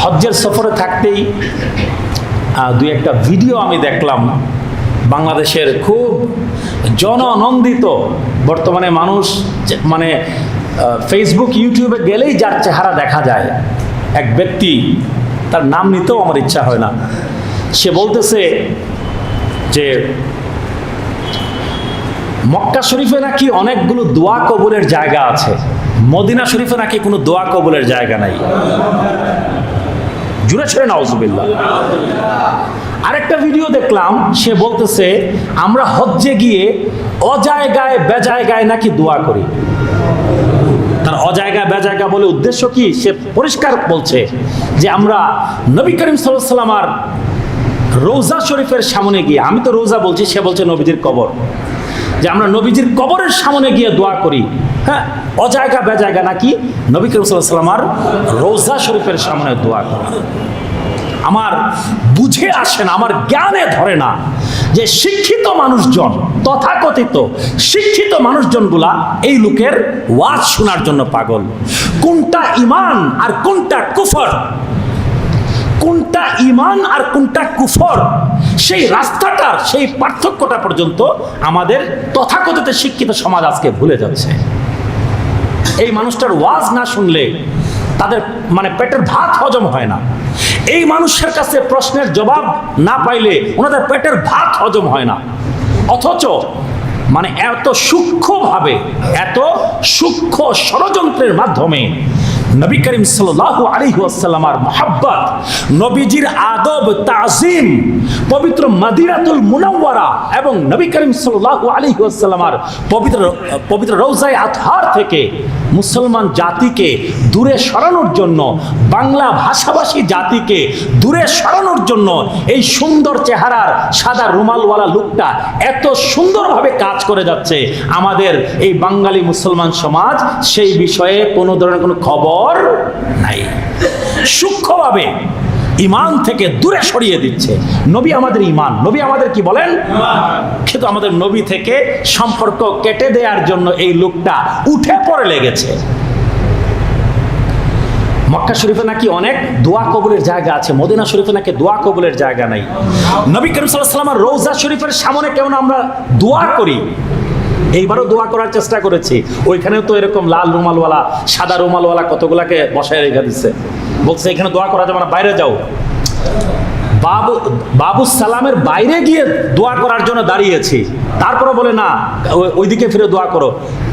হজ্জের সফরে থাকতেই দুই একটা ভিডিও আমি দেখলাম বাংলাদেশের খুব জননন্দিত। বর্তমানে মানুষ মানে ফেসবুক ইউটিউবে গেলেই যার চেহারা দেখা যায়, এক ব্যক্তি, তার নাম নিতেও আমার ইচ্ছা হয় না। সে বলতেছে যে মক্কা শরীফে নাকি অনেকগুলো দোয়া কবুলের জায়গা আছে, মদিনা শরীফে নাকি কোনো দোয়া কবুলের জায়গা নাই। জুড়ে ছেড়ে নাউজুবিল্লাহ। আরেকটা ভিডিও দেখলাম, সে বলতেছে আমরা হজ্জে গিয়ে অজায়গায় বেজায়গায় নাকি দোয়া করি। তার অজায়গা বেজায়গা বলে উদ্দেশ্য কি, সে পরিষ্কার বলছে যে আমরা নবী করিম সাল্লাল্লাহু আলাইহি ওয়াসাল্লাম আর রওজা শরীফের সামনে গিয়ে, আমি তো রওজা বলছি, সে বলছে নবীজির কবর, যে আমরা নবীজির কবরের সামনে গিয়ে দোয়া করি। হ্যাঁ, অজায়গা বেজায়গা নাকি নবী করিম সাল্লাল্লাহু আলাইহি ওয়াসাল্লাম আর রওজা শরীফের সামনে দোয়া করি। আমার বুঝে আসে না, আমার জ্ঞানে ধরে না যে শিক্ষিত মানুষজন, তথাকথিত শিক্ষিত মানুষজনগুলা এই লোকের ওয়াজ শোনার জন্য পাগল। কোনটা ঈমান আর কোনটা কুফর, কোনটা ঈমান আর কোনটা কুফর, সেই রাস্তাটার, সেই পার্থক্যটা পর্যন্ত আমাদের তথাকথিত শিক্ষিত সমাজ আজকে ভুলে যাচ্ছে। এই মানুষটার ওয়াজ না শুনলে তাদের মানে পেটের ভাত হজম হয় না। এই মানুষের কাছে প্রশ্নের জবাব না পাইলে ওনাদের পেটের ভাত হজম হয় না। অথচ মানে এত সূক্ষ্মভাবে, এত সূক্ষ্ম ষড়যন্ত্রের মাধ্যমে নবী করিম সাল্লাল্লাহু আলাইহি ওয়াসাল্লামের মুহাব্বত, নবীজির আদব তাজিম, পবিত্র মদিনাতুল মুনাওয়ারা এবং নবী করিম সাল্লাল্লাহু আলাইহি ওয়াসাল্লামের পবিত্র রওজায়ে আতহার থেকে মুসলমান জাতিকে দূরে সরানোর জন্য, বাংলা ভাষাভাষী জাতিকে দূরে সরানোর জন্য এই সুন্দর চেহারার সাদা রুমালওয়ালা লোকটা এত সুন্দরভাবে কাজ করে যাচ্ছে। আমাদের এই বাঙালি মুসলমান সমাজ সেই বিষয়ে কোনো ধরনের কোনো খবর নাই, সূক্ষ্মভাবে ঈমান থেকে দূরে সরিয়ে দিচ্ছে। নবী আমাদের ঈমান, নবী আমাদের কি বলেন, কিন্তু আমাদের নবী থেকে সম্পর্ক কেটে দেওয়ার জন্য এই লোকটা উঠে পড়ে লেগেছে। মক্কা শরীফে নাকি অনেক দোয়া কবুলের জায়গা আছে, মদিনা শরীফে নাকি দোয়া কবুলের জায়গা নাই। নবী করিম সাল্লাল্লাহু আলাইহি ওয়াসাল্লামের রওজা শরীফের সামনে কেন আমরা দোয়া করি? এইবারও দোয়া করার চেষ্টা করেছি, ওইখানেও তো এরকম লাল রুমালওয়ালা, সাদা রুমালওয়ালা কতগুলাকে বসায় রেখে দিচ্ছে, বলছে এখানে দোয়া করা যাবে না, বাইরে যাও। বাবু সালামের বাইরে গিয়ে দোয়া করার জন্য দাঁড়িয়েছি, তারপরে বলে না ওই দিকে ফিরে দোয়া করো,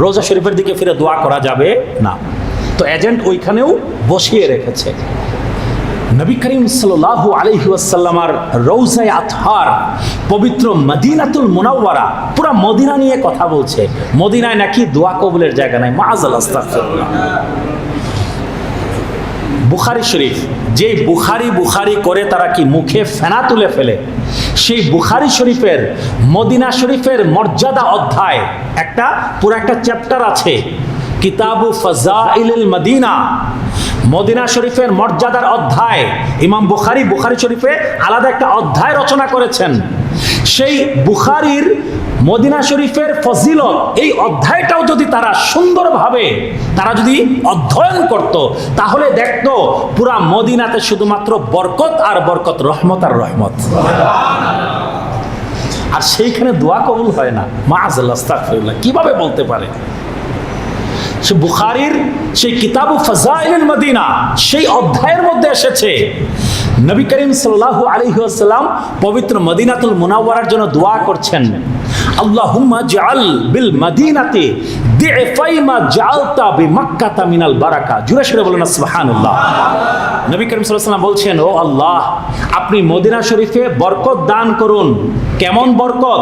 রোজা শরীফের দিকে ফিরে দোয়া করা যাবে না। তো এজেন্ট ওইখানেও বসিয়ে রেখেছে। নবী করিম সাল্লাল্লাহু আলাইহি ওয়াসাল্লামের রওজায়ে আতহার, পবিত্র মদিনাতুল মুনাওয়ারা, পুরো মদিনা নিয়ে কথা বলছে। মদিনায় নাকি দোয়া কবুলের জায়গা নাই। মাআযাল্লাহ, আস্তাগফিরুল্লাহ। বুখারী শরীফ, যে বুখারী করে তারা কি মুখে ফেনা তুলে ফেলে, সেই বুখারী শরীফের মদিনা শরীফের মর্যাদা অধ্যায় একটা পুরো একটা চ্যাপ্টার আছে, কিতাবু ফাযাইলুল মদিনা, মদিনা শরীফের মর্যাদার অধ্যায়। ইমাম বুখারী শরীফে আলাদা একটা অধ্যায় রচনা করেছেন। সেই বুখারীর মদিনা শরীফের ফজিলত, এই অধ্যায়টাও যদি তারা সুন্দরভাবে তারা যদি অধ্যয়ন করত, তাহলে দেখতো পুরা মদিনাতে শুধুমাত্র বরকত আর বরকত, রহমত আর রহমত। আর সেইখানে দোয়া কবুল হয় না। মাআযাল্লাহ, আস্তাগফিরুল্লাহ, কিভাবে বলতে পারে? সে বুখারীর সেই কিতাবু ফাযাইলুল মদিনা, সেই অধ্যায়ের মধ্যে এসেছে নবী করিম সাল্লাল্লাহু আলাইহি ওয়াসাল্লাম পবিত্র মদিনাতুল মুনাওয়ারার জন্য দোয়া করছেন, আল্লাহুম্মা জাআল বিল মদিনাতি দি'ফাই মা জাআলতা বিমাক্কাতা মিনাল বারাকা। জোরে সোরে বলেন না সুবহানাল্লাহ। নবী করিম সাল্লাল্লাহু আলাইহি ওয়াসাল্লাম বলছেন, ও আল্লাহ, আপনি মদিনা শরীফে বরকত দান করুন। কেমন বরকত?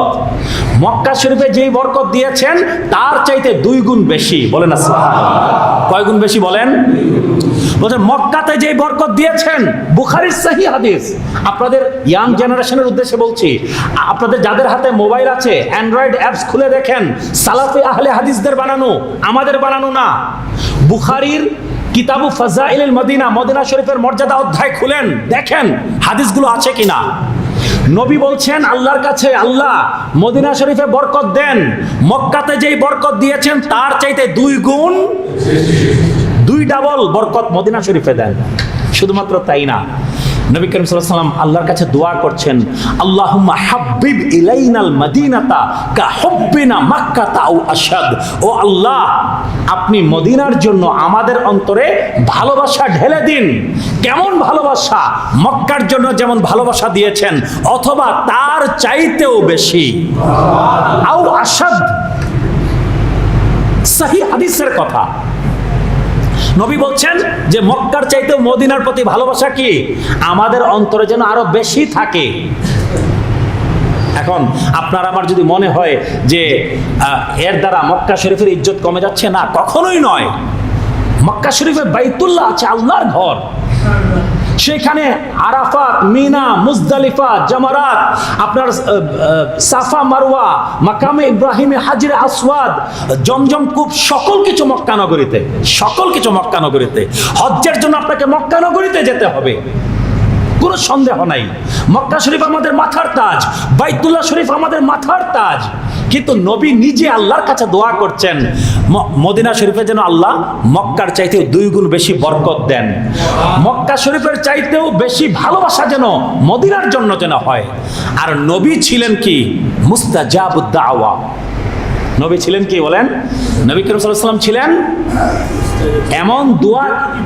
মক্কা শরীফে যেই বরকত দিয়েছেন তার চাইতে 2 গুণ বেশি। বলেন না সুবহানাল্লাহ। কয় গুণ বেশি বলেন? বলছেন মক্কাতে যেই বরকত দিয়েছেন, বুখারীর সহিহ হাদিস। আপনাদের ইয়াং জেনারেশনের উদ্দেশ্যে বলছি, আপনাদের যাদের হাতে মোবাইল আছে, অ্যান্ড্রয়েড অ্যাপস খুলে দেখেন, সালাফি আহলে হাদিসদের বানানো, আমাদের বানানো না। বুখারীর কিতাবু ফাযাইলুল মদিনা, মদিনা শরীফের মর্যাদা অধ্যায় খুলেন, দেখেন হাদিসগুলো আছে কিনা। নবী বলছেন আল্লাহর কাছে, আল্লাহ মদিনা শরীফে বরকত দেন, মক্কাতে যেই বরকত দিয়েছেন তার চাইতে 2 গুণ, 2 ডাবল বরকত মদিনা শরীফে দেন। শুধুমাত্র তাই না, নবী করিম সাল্লাল্লাহু আলাইহি ওয়াসাল্লাম আল্লাহর কাছে দোয়া করছেন, আল্লাহুম্মা হাব্বিব ইলাইনাল মাদিনাতা কা হুব্বিনা মাক্কাতা আও আশাদ। ও আল্লাহ, আপনি মদিনার জন্য আমাদের অন্তরে ভালোবাসা ঢেলে দিন। কেমন ভালোবাসা? মক্কার জন্য যেমন ভালোবাসা দিয়েছেন অথবা তার চাইতেও বেশি। আও আশাদ, সহিহ হাদিসের কথা। নবী বলছেন যে মক্কার চাইতেও মদিনার প্রতি ভালোবাসা কি আমাদের অন্তরে যেন আরো বেশি থাকে। এখন আপনার আমার যদি মনে হয় যে এর দ্বারা মক্কা শরীফের ইজ্জত কমে যাচ্ছে, না, কখনোই নয়। মক্কা শরীফে বাইতুল্লাহ আছে, আল্লাহর ঘর। সেখানে আরাফাত, মিনা, মুজদালিফা, জামারাত, আপনার সাফা মারওয়া, মাকামে ইব্রাহিমে, হাজরে আসওয়াদ, জমজম কূপ, সকল কিছু মক্কা নগরীতে, সকল কিছু মক্কা নগরীতে। হজ্জের জন্য আপনাকে মক্কা নগরীতে যেতে হবে, কোনো সন্দেহ নাই। মক্কা শরীফ আমাদের মাথার তাজ, বাইতুল্লাহ শরীফ আমাদের মাথার তাজ। কিন্তু নবী নিজে আল্লাহর কাছে দোয়া করছেন মদিনা শরীফে যেন আল্লাহ মক্কার চাইতেও 2 গুণ বেশি বরকত দেন, মক্কা শরীফের চাইতেও বেশি ভালোবাসা যেন মদিনার জন্য যেন হয়। আর নবী ছিলেন কি মুস্তাজাবুদ দাওয়া। নবী ছিলেন কি বলেন? নবী করিম সাল্লাল্লাহু আলাইহি ওয়াসাল্লাম ছিলেন এমন দোয়া,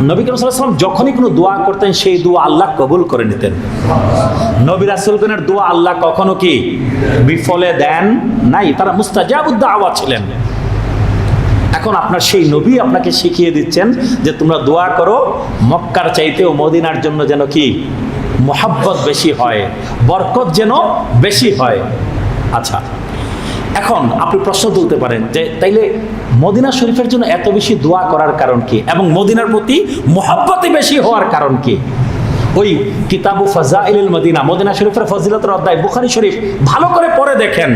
নবী করিম সাল্লাল্লাহু আলাইহি ওয়াসাল্লাম যখনই কোনো দোয়া করতেন সেই দোয়া আল্লাহ কবুল করে নিতেন। নবী রাসূলগণের দোয়া আল্লাহ কখনো কি বিফলে দেন নাই, তারা মুস্তাজাবুদ দাওয়া ছিলেন। এখন আপনার সেই নবী আপনাকে শিখিয়ে দিচ্ছেন যে তোমরা দোয়া করো মক্কার চাইতেও মদিনার জন্য যেন কি মুহাব্বত বেশি হয়, বরকত যেন বেশি হয়। আচ্ছা, এখন আপনি প্রশ্ন তুলতে পারেন যে তাইলে মদিনা শরীফের জন্য এত বেশি দোয়া করার কারণ কি এবং মদিনার প্রতি মুহাব্বতে বেশি হওয়ার কারণ কি? ওই কিতাবু ফাজাইলুল মদিনা, মদিনা শরীফের ফজিলতের অধ্যায় বুখারী শরীফ ভালো করে পড়ে দেখেন।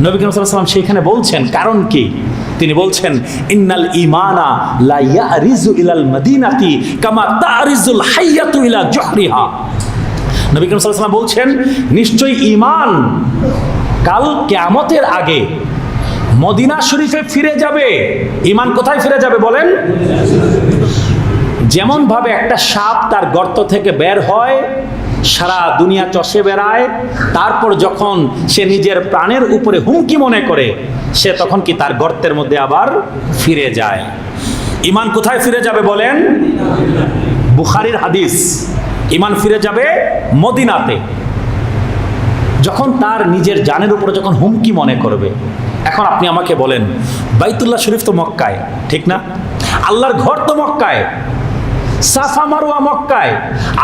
নবী করিম সাল্লাল্লাহু আলাইহি ওয়াসাল্লাম সেখানে বলছেন কারণ কি। তিনি বলছেন ইন্নাল ঈমানা লা ইয়ারিজু ইলাল মদিনাতি কামা তারিজুল হাইয়াতু ইলা জুহরিহা। নবী করিম সাল্লাল্লাহু আলাইহি ওয়াসাল্লাম বলছেন নিশ্চয়ই ঈমান কাল কিয়ামতের আগে মদিনা শরীফে ফিরে যাবে। ঈমান কোথায় ফিরে যাবে বলেন? যেমন ভাবে একটা সাপ তার গর্ত থেকে বের হয়, সারা দুনিয়া চষে বেড়ায়, তারপর যখন সে নিজের প্রাণের উপরে হুমকি মনে করে সে তখন কি তার গর্তের মধ্যে আবার ফিরে যায়। ঈমান কোথায় ফিরে যাবে বলেন? বুখারীর হাদিস, ঈমান ফিরে যাবে মদিনাতে যখন তার নিজের জানের উপরে যখন হুমকি মনে করবে। এখন আপনি আমাকে বলেন বাইতুল্লাহ শরীফ তো মক্কায়, ঠিক না? আল্লাহর ঘর তো মক্কায়, সাফা মারওয়া মক্কায়,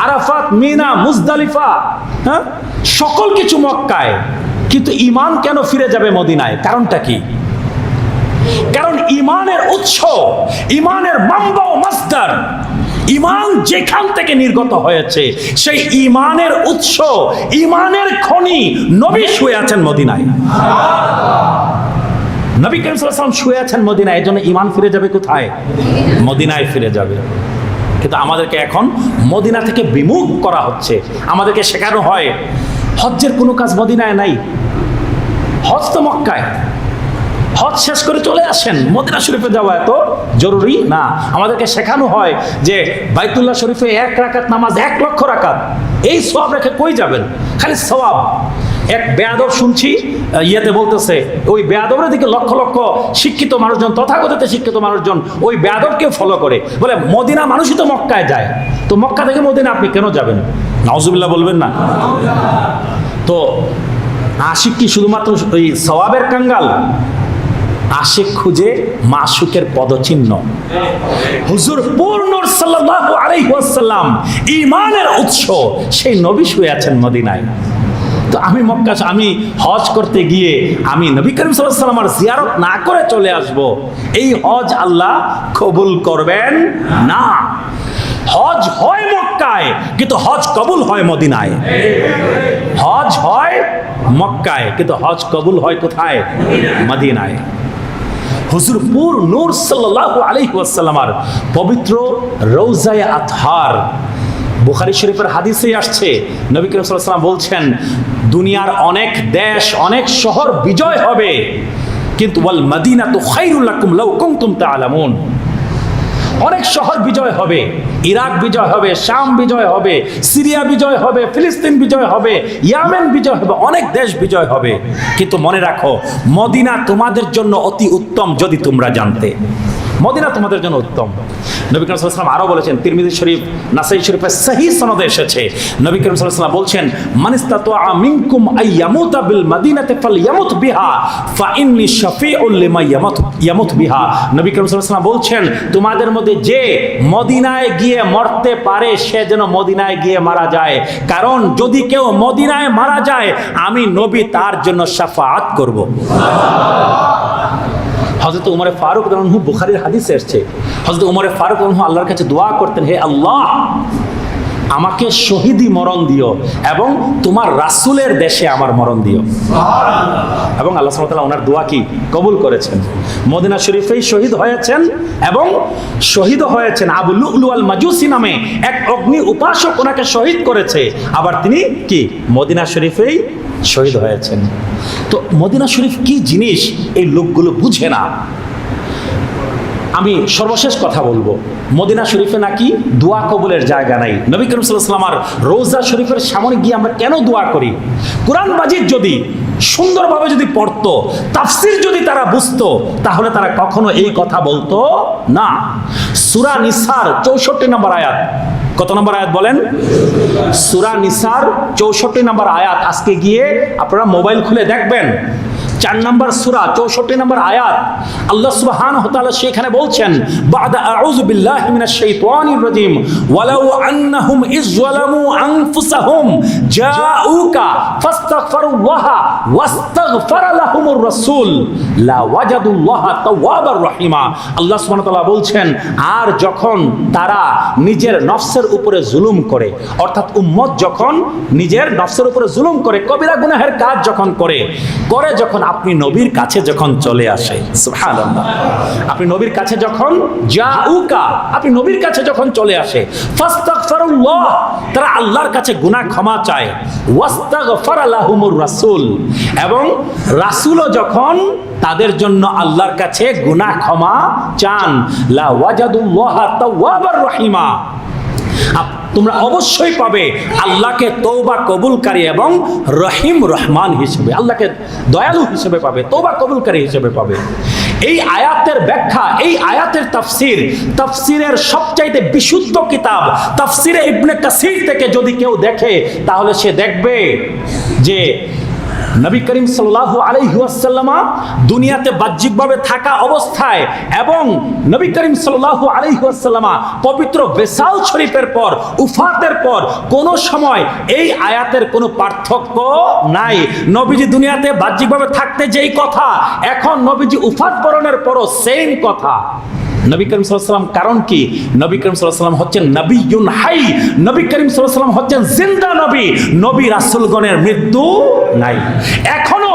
আরাফাত, মিনা, মুজদালিফা, হ্যাঁ, সকল কিছু মক্কায়, কিন্তু ঈমান কেন ফিরে যাবে মদিনায়? কারণটা কি? কারণ ঈমানের উৎস, ঈমানের মানবা ও মাসদার, ঈমান যেখান থেকে নির্গত হয়েছে সেই ঈমানের উৎস, ঈমানের খনি নবী শুয়ে আছেন মদিনায়। নবী করিম সাল্লাল্লাহু আলাইহি ওয়াসাল্লাম শুয়ে আছেন মদিনায়, এজন্য ঈমান ফিরে যাবে কোথায়? মদিনায় ফিরে যাবে। কিন্তু আমাদেরকে এখন মদিনা থেকে বিমুখ করা হচ্ছে। আমাদেরকে শেখানো হয় হজ্জের কোনো কাজ মদিনায় নাই, হজ তো মক্কায়, হজ শেষ করে চলে আসেন, মদিনা শরীফে যাওয়া এত জরুরি না। আমাদেরকে শেখানো হয় যে বাইতুল্লাহ শরীফে 1 রাকাত নামাজ 1 লক্ষ রাকাত, এই সওয়াব রেখে কই যাবেন? খালি সওয়াব। এক বেয়াদব শুনছি ইয়েতে বলতেছে, ওই বেয়াদবের দিকে লক্ষ লক্ষ শিক্ষিত মানুষজন, তথাকথিত শিক্ষিত মানুষজন ওই বেয়াদবকে ফলো করে, বলে মদিনা মানুষই তো মক্কায় যায়, তো মক্কা থেকে মদিনা আপনি কেন যাবেন? নাউজুবিল্লাহ বলবেন না? তো আশিক কি শুধুমাত্র ওই সওয়াবের কাঙ্গাল? আশিক খুঁজে মাশুকের পদচিহ্ন। হুজুর পূর্ণ সাল্লাল্লাহু আলাইহি ওয়াসাল্লাম ঈমানের উৎস, সেই নবী শুয়ে আছেন মদিনায়। তো আমি মক্কা, আমি হজ করতে গিয়ে আমি নবী করিম সাল্লাল্লাহু আলাইহি ওয়াসাল্লামের জিয়ারত না করে চলে আসব, এই হজ আল্লাহ কবুল করবেন না। হজ হয় মক্কায়, কিন্তু হজ কবুল হয় মদিনায়। হজ হয় মক্কায়, কিন্তু হজ কবুল হয় কোথায়? মদিনায়। হুজুর পুর নূর সাল্লাল্লাহু আলাইহি ওয়াসাল্লামের পবিত্র রওজায়ে আতহার, বুখারী শরীফের হাদিসেই আসছে, নবী করিম সাল্লাল্লাহু আলাইহি ওয়াসাল্লাম বলছেন দুনিয়ার অনেক দেশ, অনেক শহর বিজয় হবে, কিন্তু ওয়াল মাদিনাতু খায়রুল লাকুম লাউ কুনতুম তা'লামুন। অনেক শহর বিজয় হবে, ইরাক বিজয় হবে, শাম বিজয় হবে, সিরিয়া বিজয় হবে, ফিলিস্তিন বিজয় হবে, ইয়ামেন বিজয় হবে, অনেক দেশ বিজয় হবে। কিন্তু মনে রাখো, মদিনা তোমাদের জন্য অতি উত্তম যদি তোমরা জানতে। মদিনা তোমাদের জন্য উত্তম। নবী করিম সাল্লাল্লাহু আলাইহি ওয়াসাল্লাম আরো বলেছেন, তিরমিজি শরীফ, নাসাই শরীফের সহিহ সনদে এসেছে, নবী করিম সাল্লাল্লাহু আলাইহি ওয়াসাল্লাম বলছেন, মান ইসতাতাআ মিনকুম আইয়ামুতা বিল মাদিনাতি ফালইয়ামুত বিহা ফাইন্নী শাফিউল লিমান ইয়ামুত বিহা। নবী করিম সাল্লাল্লাহু আলাইহি ওয়াসাল্লাম বলছেন, তোমাদের মধ্যে যে মদিনায় গিয়ে মরতে পারে সে যেন মদিনায় গিয়ে মারা যায়, কারণ যদি কেউ মদিনায় মারা যায় আমি নবী তার জন্য শাফাআত করব। হযরত উমর ফারুক রাদিয়াল্লাহু আনহু, বুখারীর হাদিসে এসেছে, হযরত উমর ফারুক রাদিয়াল্লাহু আনহু আল্লাহর কাছে দোয়া করতেন, হে আল্লাহ, আমাকে শহীদি মরণ দিও এবং তোমার রাসূলের দেশে আমার মরণ দিও। এবং আল্লাহ সুবহানাহু ওয়া তাআলা ওনার দোয়া কি কবুল করেছেন। মদিনা শরীফেই শহীদ হয়েছেন এবং শহীদ হয়েছেন আবু লুলু আল মাজুসি নামে এক অগ্নি উপাসক ওনাকে শহীদ করেছে, আবার তিনি কি মদিনা শরীফেই শহীদ হয়েছেন। তো মদিনা শরীফ কি জিনিস এই লোকগুলো বুঝে না। আমি সর্বশেষ কথা বলবো, মদিনা শরীফে নাকি দোয়া কবুলের জায়গা নাই। নবী করিম সাল্লাল্লাহু আলাইহি ওয়াসাল্লাম রওজা শরীফের সামনে গিয়ে আমরা কেন দোয়া করি? কোরআন মাজিদ যদি সুন্দরভাবে যদি পড়তো, তাফসীর যদি তারা বুঝতো, তাহলে তারা কখনো এই কথা বলতো না। সূরা নিসার 64 নম্বর আয়াত, কত নম্বর আয়াত বলেন? সূরা নিসার 64 নম্বর আয়াত। আজকে গিয়ে আপনারা মোবাইল খুলে দেখবেন, 4 নম্বর সূরা 64 নম্বর আয়াত। আল্লাহ সুবহানাহু ওয়া তাআলা সেখানে বলছেন, বাদা আউযু বিল্লাহি মিনাশ শাইতানির রাজীম, ওয়ালাউ আন্নাহুম ইযলামু আনফুসাহুম জাউকা ফাস্তাগফিরুল্লাহা ওয়াস্তাগফারা লাহুমুর রাসূল লা ওয়াজাদুল্লাহা তাওয়াবার রহিমা। আল্লাহ সুবহানাহু ওয়া তাআলা বলছেন, আর যখন তারা নিজের নফসের উপরে জুলুম করে, অর্থাৎ উম্মত যখন নিজের নফসের উপরে জুলুম করে, কবিরা গুনাহের কাজ যখন করে যখন আপনি নবীর কাছে যখন চলে আসে, সুবহানাল্লাহ, আপনি নবীর কাছে যখন জাউকা, আপনি নবীর কাছে যখন চলে আসে, ফাস্তাগফিরুল্লাহ, তারা আল্লাহর কাছে গুনাহ ক্ষমা চায়, ওয়াস্তাগফারা লাহুমুর রাসূল, এবং রাসূলও যখন তাদের জন্য আল্লাহর কাছে গুনাহ ক্ষমা চান, লা ওয়াজাদুল্লাহা তাওয়াবার রহিমা, তোমরা অবশ্যই পাবে আল্লাহকে তওবা কবুলকারী এবং রহিম রহমান হিসেবে, আল্লাহকে দয়ালু হিসেবে পাবে, তওবা কবুলকারী হিসেবে পাবে। এই আয়াতের ব্যাখ্যা, এই আয়াতের তাফসীরের সবচাইতে বিশুদ্ধ কিতাব তাফসীরে ইবনে কাসির থেকে যদি কেউ দেখে, তাহলে সে দেখবে যে নবী করিম সাল্লাল্লাহু আলাইহি ওয়াসাল্লাম দুনিয়াতে বাহ্যিকভাবে থাকা অবস্থায় এবং নবী করিম সাল্লাল্লাহু আলাইহি ওয়াসাল্লাম পবিত্র বেসাল শরীফের পর, উফাতের পর কোন সময় এই আয়াতের কোনো পার্থক্য নাই। নবীজি দুনিয়াতে বাহ্যিকভাবে থাকতে যেই কথা, এখন নবীজি উফাত বরণের পরও সেম কথা। নবী করিম সাল্লাল্লাহু আলাইহি ওয়াসাল্লাম কারণ কি? নবী করিম সাল্লাল্লাহু আলাইহি ওয়াসাল্লাম হচ্ছেন নবিয়ুন হাই, নবী করিম সাল্লাল্লাহু আলাইহি ওয়াসাল্লাম হচ্ছেন জিন্দা নবী, নবী রাসূলগণের মৃত্যু নাই। এখনো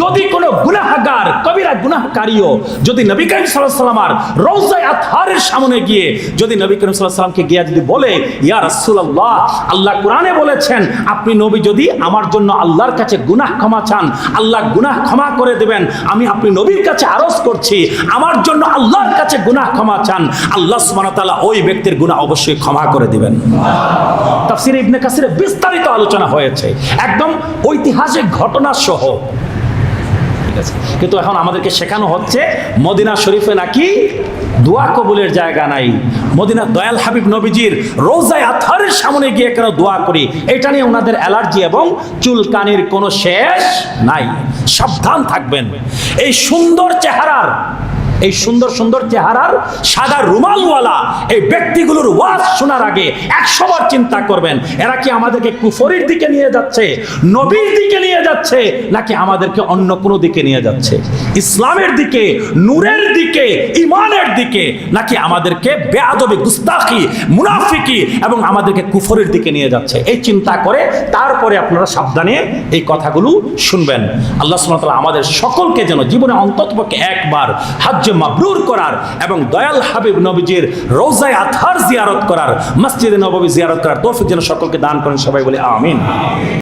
যদি কোনো গুনাহগার, কবিরা গুনাহকারীও যদি নবী করিম সাল্লাল্লাহু আলাইহি ওয়াসাল্লামের রওজায়ে আতহারের সামনে গিয়ে যদি নবী করিম সাল্লাল্লাহু আলাইহি ওয়াসাল্লামকে গিয়ে যদি বলে, ইয়া রাসূলুল্লাহ, আল্লাহ কোরআনে বলেছেন আপনি নবী যদি আমার জন্য আল্লাহর কাছে গুনাহ ক্ষমা চান, আল্লাহ গুনাহ ক্ষমা করে দেবেন, আমি আপনি নবীর কাছে আরজ করছি আমার জন্য আল্লাহর কাছে গুনাহ ক্ষমা চান, আল্লাহ সুবহানাহু ওয়া তাআলা ওই ব্যক্তির গুনাহ অবশ্যই ক্ষমা করে দিবেন। তাফসীরে ইবনে কাসিরে বিস্তারিত আলোচনা হয়েছে, একদম ঐতিহাসিক ঘটনা সহ। ঠিক আছে, কিন্তু এখন আমাদেরকে শেখানো হচ্ছে মদিনা শরীফে নাকি দোয়া কবুলের জায়গা নাই। মদিনা দয়াল হাবিব নবীজির রওজায়ে আতহারের সামনে গিয়ে কেন দোয়া করি, এটা নিয়ে ওনাদের অ্যালার্জি এবং চুলকানির কোনো শেষ নাই। সাবধান থাকবেন। এই সুন্দর চেহারার, এই সুন্দর সুন্দর চেহারার সাদা রুমালওয়ালা এই ব্যক্তিগুলোর ওয়াজ শোনার আগে 100 বার চিন্তা করবেন, এরা কি আমাদেরকে কুফরির দিকে নিয়ে যাচ্ছে, নবীর দিকে নিয়ে যাচ্ছে, নাকি আমাদেরকে অন্য কোনো দিকে নিয়ে যাচ্ছে, ইসলামের দিকে, নূরের দিকে, ঈমানের দিকে, নাকি আমাদেরকে বেয়াদবি, গুস্তাখি, মুনাফিকি এবং আমাদেরকে কুফরির দিকে নিয়ে যাচ্ছে। এই চিন্তা করে তারপরে আপনারা সাবধানে এই কথাগুলো শুনবেন। আল্লাহ সুবহানাহু ওয়া তাআলা আমাদের সকলকে যেন জীবনে অন্ততপক্ষে একবার হজ মাবরুর করার এবং দয়াল হাবিব নবীজির রওজায়ে আতহার জিয়ারত করার, মসজিদে নববী জিয়ারত করার তৌফিক যেন সকলকে দান করেন। সবাই বলে আমিন।